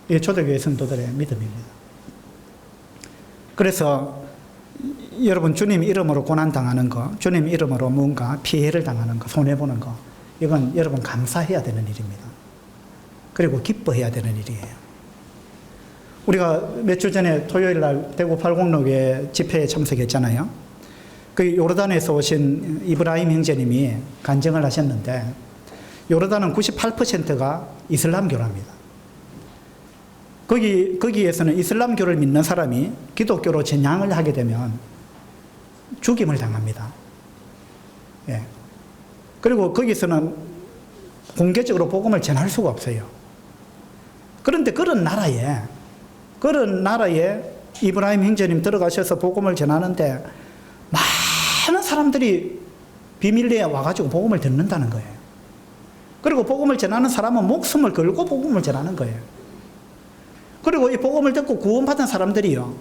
A: 이게 초대교회 성도들의 믿음입니다. 그래서 여러분, 주님 이름으로 고난당하는 거, 주님 이름으로 뭔가 피해를 당하는 거, 손해보는 거, 이건 여러분 감사해야 되는 일입니다. 그리고 기뻐해야 되는 일이에요. 우리가 몇 주 전에 토요일 날 대구 팔공로교회 집회에 참석했잖아요. 그 요르단에서 오신 이브라임 형제님이 간증을 하셨는데, 요르단은 98%가 이슬람교랍니다. 거기에서는 이슬람교를 믿는 사람이 기독교로 전향을 하게 되면 죽임을 당합니다. 예. 그리고 거기서는 공개적으로 복음을 전할 수가 없어요. 그런데 그런 나라에 이브라임 형제님 들어가셔서 복음을 전하는데 많은 사람들이 비밀리에 와가지고 복음을 듣는다는 거예요. 그리고 복음을 전하는 사람은 목숨을 걸고 복음을 전하는 거예요. 그리고 이 복음을 듣고 구원받은 사람들이요,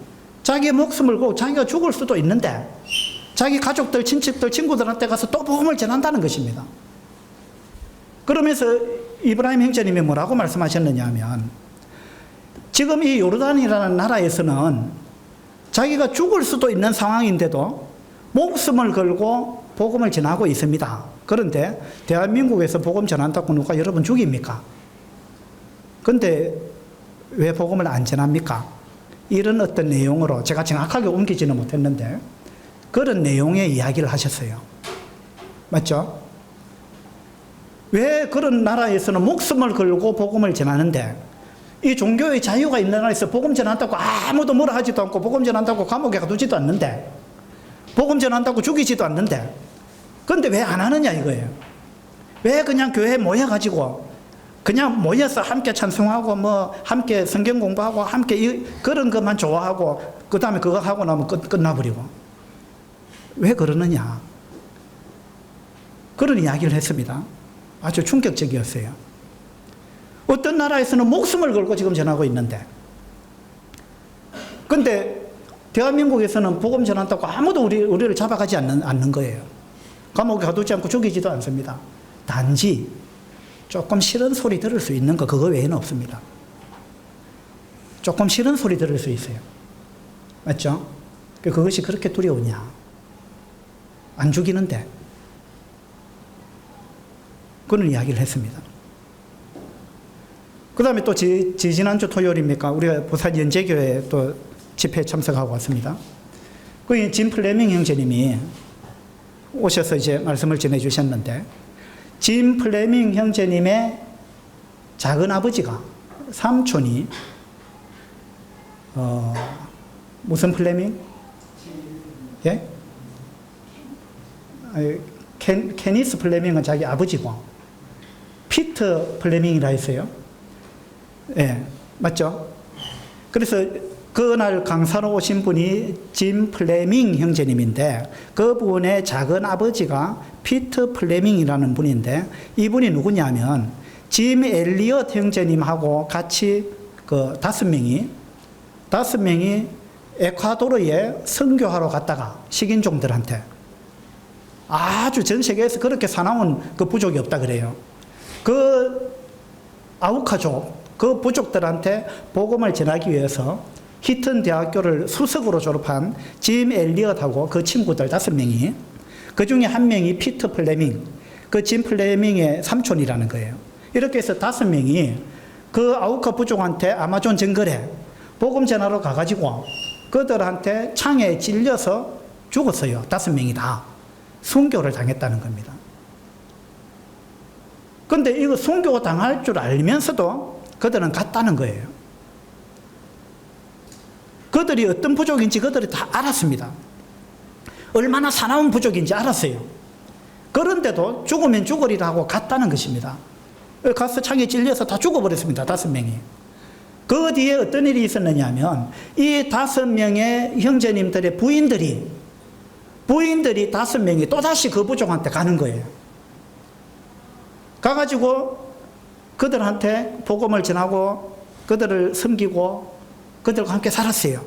A: 자기의 목숨을 걸고 자기가 죽을 수도 있는데 자기 가족들, 친척들, 친구들한테 가서 또 복음을 전한다는 것입니다. 그러면서 이브라임 형제님이 뭐라고 말씀하셨느냐 하면, 지금 이 요르단이라는 나라에서는 자기가 죽을 수도 있는 상황인데도 목숨을 걸고 복음을 전하고 있습니다. 그런데 대한민국에서 복음 전한다고 누가 여러분 죽입니까? 근데 왜 복음을 안 전합니까? 이런 어떤 내용으로 제가 정확하게 옮기지는 못했는데 그런 내용의 이야기를 하셨어요. 맞죠? 왜 그런 나라에서는 목숨을 걸고 복음을 전하는데 이 종교의 자유가 있는 나라에서 복음 전한다고 아무도 뭐라 하지도 않고 복음 전한다고 감옥에 가두지도 않는데 복음 전한다고 죽이지도 않는데 그런데 왜 안 하느냐 이거예요. 왜 그냥 교회에 모여가지고 그냥 모여서 함께 찬송하고 뭐 함께 성경 공부하고 함께 그런 것만 좋아하고 그 다음에 그거 하고 나면 끝나버리고 왜 그러느냐 그런 이야기를 했습니다. 아주 충격적이었어요. 어떤 나라에서는 목숨을 걸고 지금 전하고 있는데 근데 대한민국에서는 복음 전한다고 아무도 우리를 잡아가지 않는 거예요. 감옥에 가두지 않고 죽이지도 않습니다. 단지 조금 싫은 소리 들을 수 있는 거 그거 외에는 없습니다. 조금 싫은 소리 들을 수 있어요. 맞죠? 그것이 그렇게 두려우냐? 안 죽이는데 그런 이야기를 했습니다. 그 다음에 또 지난주 토요일입니까? 우리가 부산 연제교회 또 집회에 참석하고 왔습니다. 그 짐 플레밍 형제님이 오셔서 이제 말씀을 전해주셨는데 짐 플레밍 형제님의 작은 아버지가 삼촌이 무슨 플레밍? 예? 케니스 플레밍은 자기 아버지고 피터 플레밍이라 했어요. 예, 맞죠? 그래서 그날 강사로 오신 분이 짐 플레밍 형제님인데 그분의 작은 아버지가 피터 플레밍이라는 분인데 이분이 누구냐면 짐 엘리엇 형제님하고 같이 그 5명이 에콰도르에 선교하러 갔다가 식인종들한테 아주 전 세계에서 그렇게 사나운 그 부족이 없다 그래요. 그 아우카족 그 부족들한테 복음을 전하기 위해서 히튼 대학교를 수석으로 졸업한 짐 엘리엇하고 그 친구들 5명이 그 중에 한 명이 피터 플레밍 그 짐 플레밍의 삼촌이라는 거예요. 이렇게 해서 5명이 그 아우카 부족한테 아마존 정글에 복음 전하러 가가지고 그들한테 창에 찔려서 죽었어요. 5명이 다 순교를 당했다는 겁니다. 근데 이거 순교 당할 줄 알면서도 그들은 갔다는 거예요. 그들이 어떤 부족인지 그들이 다 알았습니다. 얼마나 사나운 부족인지 알았어요. 그런데도 죽으면 죽으리라 하고 갔다는 것입니다. 가서 창에 찔려서 다 죽어버렸습니다. 5명이. 그 뒤에 어떤 일이 있었느냐 하면 이 5명의 형제님들의 부인들이 5명이 또다시 그 부족한테 가는 거예요. 가가지고 그들한테 복음을 전하고 그들을 섬기고 그들과 함께 살았어요.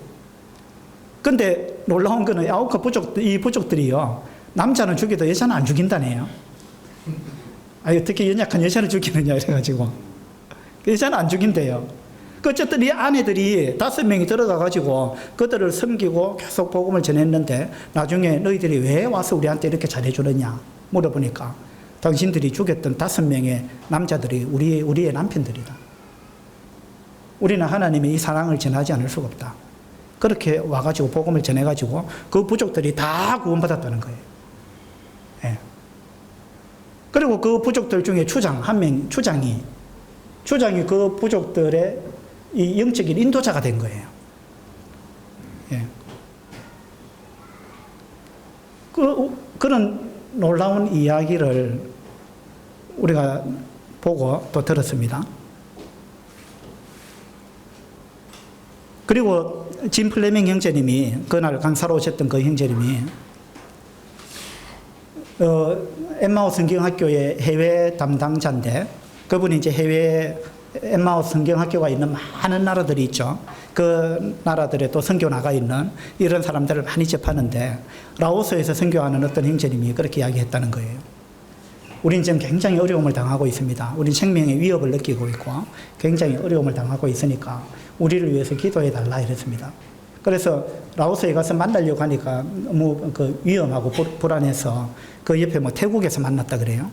A: 근데 놀라운 거는 아우카 이 부족들이요. 남자는 죽여도 여자는 안 죽인다네요. 어떻게 연약한 여자를 죽이느냐 이래가지고. 여자는 안 죽인대요. 어쨌든 이 아내들이 5명이 들어가가지고 그들을 섬기고 계속 복음을 전했는데 나중에 너희들이 왜 와서 우리한테 이렇게 잘해주느냐 물어보니까 당신들이 죽였던 5명의 남자들이 우리의 남편들이다. 우리는 하나님의 이 사랑을 전하지 않을 수가 없다. 그렇게 와가지고 복음을 전해가지고 그 부족들이 다 구원받았다는 거예요. 예. 그리고 그 부족들 중에 추장이 그 부족들의 이 영적인 인도자가 된 거예요. 예. 그런 놀라운 이야기를 우리가 보고 또 들었습니다. 그리고 짐 플레밍 형제님이 그날 강사로 오셨던 그 형제님이 엠마우스 성경학교의 해외 담당자인데 그분이 이제 해외 엠마우스 성경학교가 있는 많은 나라들이 있죠. 그 나라들에 또 선교 나가 있는 이런 사람들을 많이 접하는데 라오스에서 선교하는 어떤 형제님이 그렇게 이야기했다는 거예요. 우린 지금 굉장히 어려움을 당하고 있습니다. 우린 생명의 위협을 느끼고 있고 굉장히 어려움을 당하고 있으니까 우리를 위해서 기도해 달라 이랬습니다. 그래서 라오스에 가서 만나려고 하니까 너무 위험하고 불안해서 그 옆에 태국에서 만났다 그래요.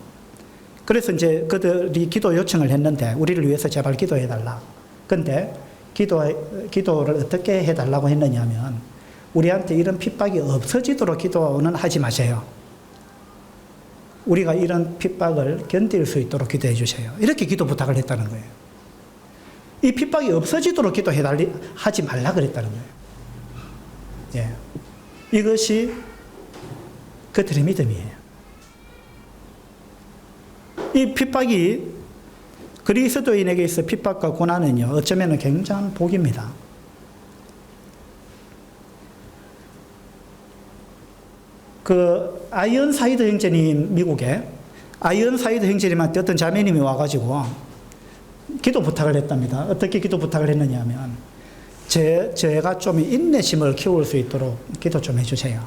A: 그래서 이제 그들이 기도 요청을 했는데 우리를 위해서 제발 기도해달라. 근데 기도를 어떻게 해달라고 했느냐면 우리한테 이런 핍박이 없어지도록 기도는 하지 마세요. 우리가 이런 핍박을 견딜 수 있도록 기도해 주세요. 이렇게 기도 부탁을 했다는 거예요. 이 핍박이 없어지도록 하지 말라 그랬다는 거예요. 예. 이것이 그들의 믿음이에요. 이 핍박이 그리스도인에게 있어 핍박과 고난은요, 어쩌면 굉장한 복입니다. 그 아이언사이드 형제님, 미국에 아이언사이드 형제님한테 어떤 자매님이 와가지고 기도 부탁을 했답니다. 어떻게 기도 부탁을 했느냐 하면 제가 좀 인내심을 키울 수 있도록 기도 좀 해주세요.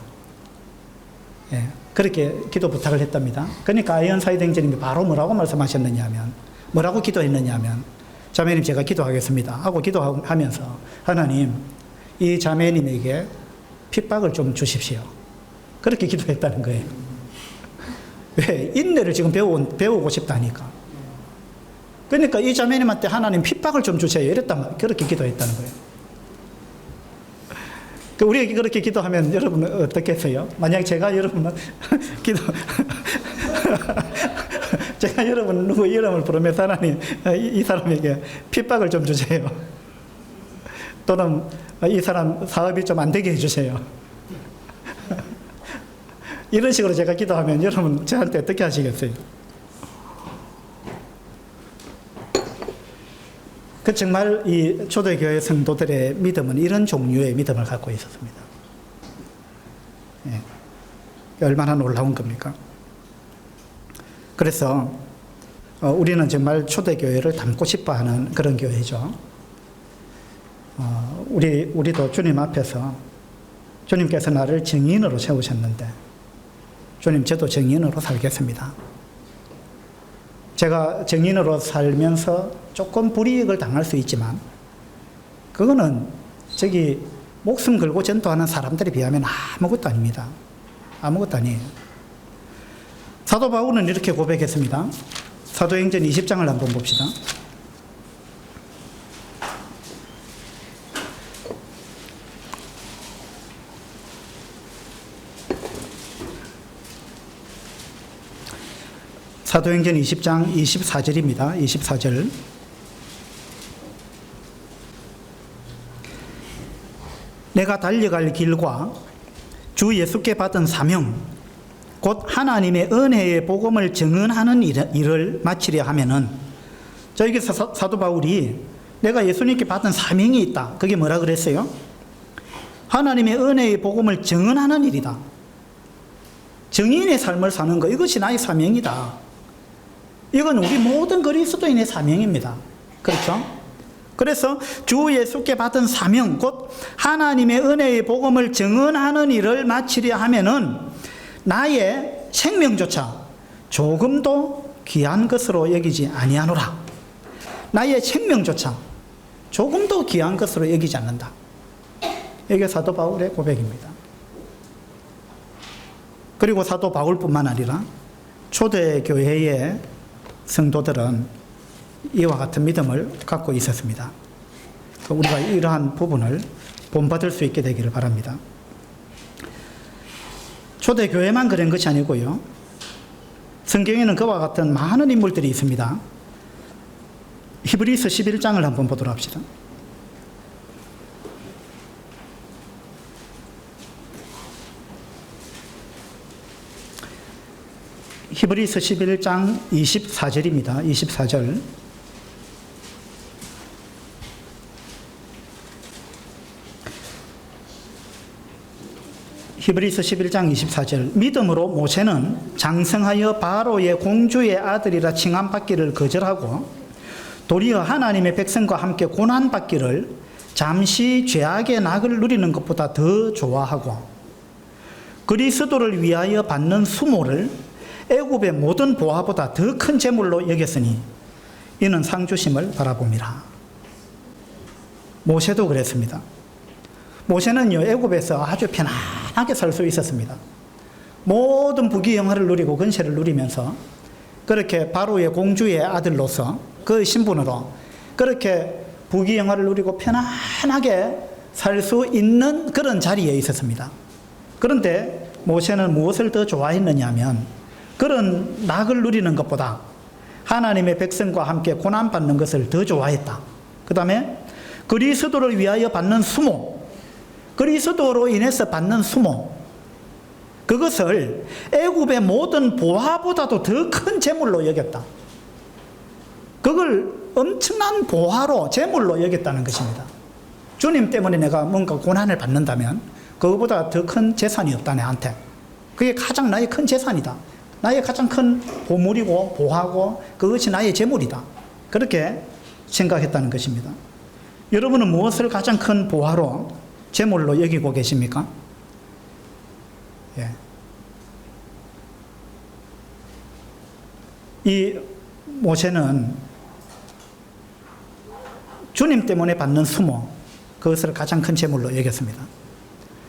A: 예, 그렇게 기도 부탁을 했답니다. 그러니까 아이언사이드 형제님이 바로 뭐라고 말씀하셨느냐 하면, 뭐라고 기도했느냐 하면, 자매님 제가 기도하겠습니다 하고 기도하면서 하나님 이 자매님에게 핍박을 좀 주십시오. 그렇게 기도했다는 거예요. 왜? 인내를 지금 배우고 싶다니까. 그러니까 이 자매님한테 하나님 핍박을 좀 주세요. 그렇게 기도했다는 거예요. 우리가 그렇게 기도하면 여러분은 어떻겠어요? 만약 제가 여러분은 제가 여러분 누구 이름을 부르면서 하나님 이 사람에게 핍박을 좀 주세요. 또는 이 사람 사업이 좀 안 되게 해주세요. 이런 식으로 제가 기도하면 여러분 저한테 어떻게 하시겠어요? 그 정말 이 초대교회 성도들의 믿음은 이런 종류의 믿음을 갖고 있었습니다. 예. 얼마나 놀라운 겁니까? 그래서 우리는 정말 초대교회를 닮고 싶어하는 그런 교회죠. 우리도 주님 앞에서 주님께서 나를 증인으로 세우셨는데 주님 저도 증인으로 살겠습니다. 제가 증인으로 살면서 조금 불이익을 당할 수 있지만 그거는 목숨 걸고 전도하는 사람들에 비하면 아무것도 아닙니다. 아무것도 아니에요. 사도 바울은 이렇게 고백했습니다. 사도행전 20장을 한번 봅시다. 사도행전 20장 24절입니다. 24절. 내가 달려갈 길과 주 예수께 받은 사명 곧 하나님의 은혜의 복음을 증언하는 일을 마치려 하면은, 자 여기서 사도 바울이 내가 예수님께 받은 사명이 있다. 그게 뭐라 그랬어요? 하나님의 은혜의 복음을 증언하는 일이다. 증인의 삶을 사는 거, 이것이 나의 사명이다. 이건 우리 모든 그리스도인의 사명입니다. 그렇죠? 그래서 주 예수께 받은 사명 곧 하나님의 은혜의 복음을 증언하는 일을 마치려 하면은 나의 생명조차 조금도 귀한 것으로 여기지 아니하노라. 나의 생명조차 조금도 귀한 것으로 여기지 않는다. 이게 사도 바울의 고백입니다. 그리고 사도 바울뿐만 아니라 초대교회의 성도들은 이와 같은 믿음을 갖고 있었습니다. 우리가 이러한 부분을 본받을 수 있게 되기를 바랍니다. 초대교회만 그런 것이 아니고요. 성경에는 그와 같은 많은 인물들이 있습니다. 히브리서 11장을 한번 보도록 합시다. 히브리서 11장 24절입니다. 24절. 히브리서 11장 24절. 믿음으로 모세는 장성하여 바로의 공주의 아들이라 칭함받기를 거절하고 도리어 하나님의 백성과 함께 고난받기를 잠시 죄악의 낙을 누리는 것보다 더 좋아하고 그리스도를 위하여 받는 수모를 애굽의 모든 보화보다 더 큰 재물로 여겼으니 이는 상주심을 바라봅니다. 모세도 그랬습니다. 모세는요, 애굽에서 아주 편안하게 살 수 있었습니다. 모든 부귀영화를 누리고 권세를 누리면서 그렇게 바로의 공주의 아들로서 그 신분으로 그렇게 부귀영화를 누리고 편안하게 살 수 있는 그런 자리에 있었습니다. 그런데 모세는 무엇을 더 좋아했느냐 하면 그런 낙을 누리는 것보다 하나님의 백성과 함께 고난받는 것을 더 좋아했다. 그 다음에 그리스도를 위하여 받는 수모, 그리스도로 인해서 받는 수모, 그것을 애굽의 모든 보화보다도 더 큰 재물로 여겼다. 그걸 엄청난 보화로 재물로 여겼다는 것입니다. 주님 때문에 내가 뭔가 고난을 받는다면 그것보다 더 큰 재산이 없다 내한테. 그게 가장 나의 큰 재산이다. 나의 가장 큰 보물이고 보화고 그것이 나의 재물이다. 그렇게 생각했다는 것입니다. 여러분은 무엇을 가장 큰 보화로 재물로 여기고 계십니까? 예. 이 모세는 주님 때문에 받는 수모, 그것을 가장 큰 재물로 여겼습니다.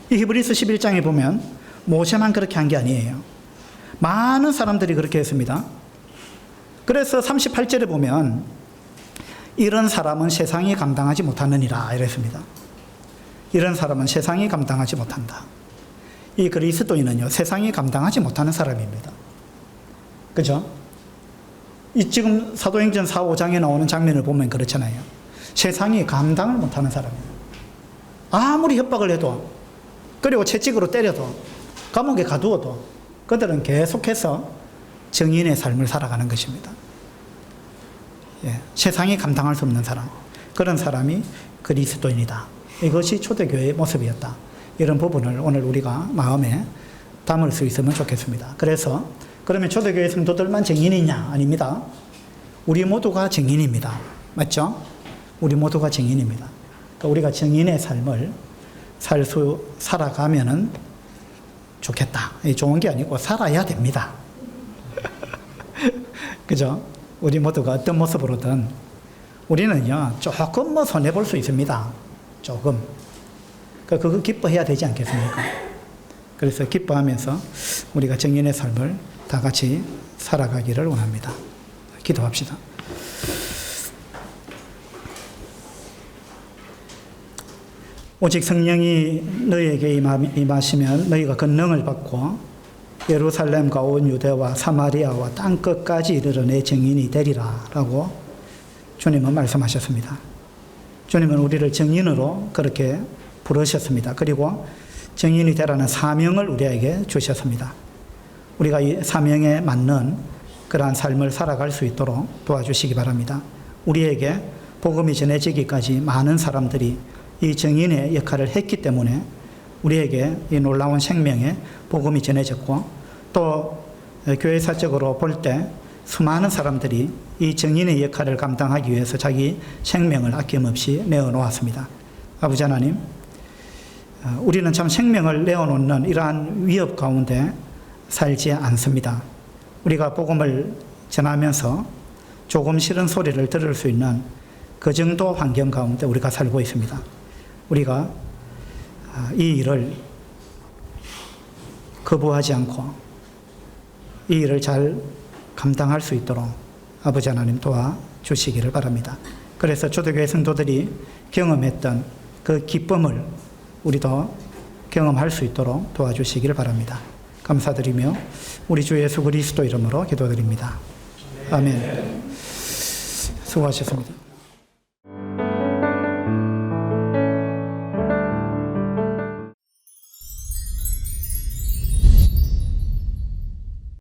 A: 이 히브리서 11장에 보면 모세만 그렇게 한 게 아니에요. 많은 사람들이 그렇게 했습니다. 그래서 38절에 보면 이런 사람은 세상이 감당하지 못하느니라 이랬습니다. 이런 사람은 세상이 감당하지 못한다. 이 그리스도인은요, 세상이 감당하지 못하는 사람입니다. 그죠? 이 지금 사도행전 4, 5장에 나오는 장면을 보면 그렇잖아요. 세상이 감당을 못하는 사람입니다. 아무리 협박을 해도, 그리고 채찍으로 때려도, 감옥에 가두어도 그들은 계속해서 정인의 삶을 살아가는 것입니다. 예, 세상이 감당할 수 없는 사람, 그런 사람이 그리스도인이다. 이것이 초대교회의 모습이었다. 이런 부분을 오늘 우리가 마음에 담을 수 있으면 좋겠습니다. 그래서 그러면 초대교회 성도들만 증인이냐? 아닙니다. 우리 모두가 증인입니다. 맞죠? 우리 모두가 증인입니다. 그러니까 우리가 증인의 삶을 살아가면은 좋겠다. 좋은 게 아니고 살아야 됩니다. 그죠? 우리 모두가 어떤 모습으로든 우리는요, 조금 뭐 손해볼 수 있습니다. 조금. 그거 기뻐해야 되지 않겠습니까? 그래서 기뻐하면서 우리가 정인의 삶을 다 같이 살아가기를 원합니다. 기도합시다. 오직 성령이 너희에게 임하시면 너희가 권능을 받고 예루살렘과 온 유대와 사마리아와 땅끝까지 이르러 내 증인이 되리라 라고 주님은 말씀하셨습니다. 주님은 우리를 증인으로 그렇게 부르셨습니다. 그리고 증인이 되라는 사명을 우리에게 주셨습니다. 우리가 이 사명에 맞는 그러한 삶을 살아갈 수 있도록 도와주시기 바랍니다. 우리에게 복음이 전해지기까지 많은 사람들이 이 증인의 역할을 했기 때문에 우리에게 이 놀라운 생명의 복음이 전해졌고, 또 교회사적으로 볼 때 수많은 사람들이 이 증인의 역할을 감당하기 위해서 자기 생명을 아낌없이 내어놓았습니다. 아버지 하나님, 우리는 참 생명을 내어놓는 이러한 위협 가운데 살지 않습니다. 우리가 복음을 전하면서 조금 싫은 소리를 들을 수 있는 그 정도 환경 가운데 우리가 살고 있습니다. 우리가 이 일을 거부하지 않고 이 일을 잘 감당할 수 있도록 아버지 하나님 도와주시기를 바랍니다. 그래서 초대교회 성도들이 경험했던 그 기쁨을 우리도 경험할 수 있도록 도와주시기를 바랍니다. 감사드리며 우리 주 예수 그리스도 이름으로 기도드립니다. 아멘. 수고하셨습니다.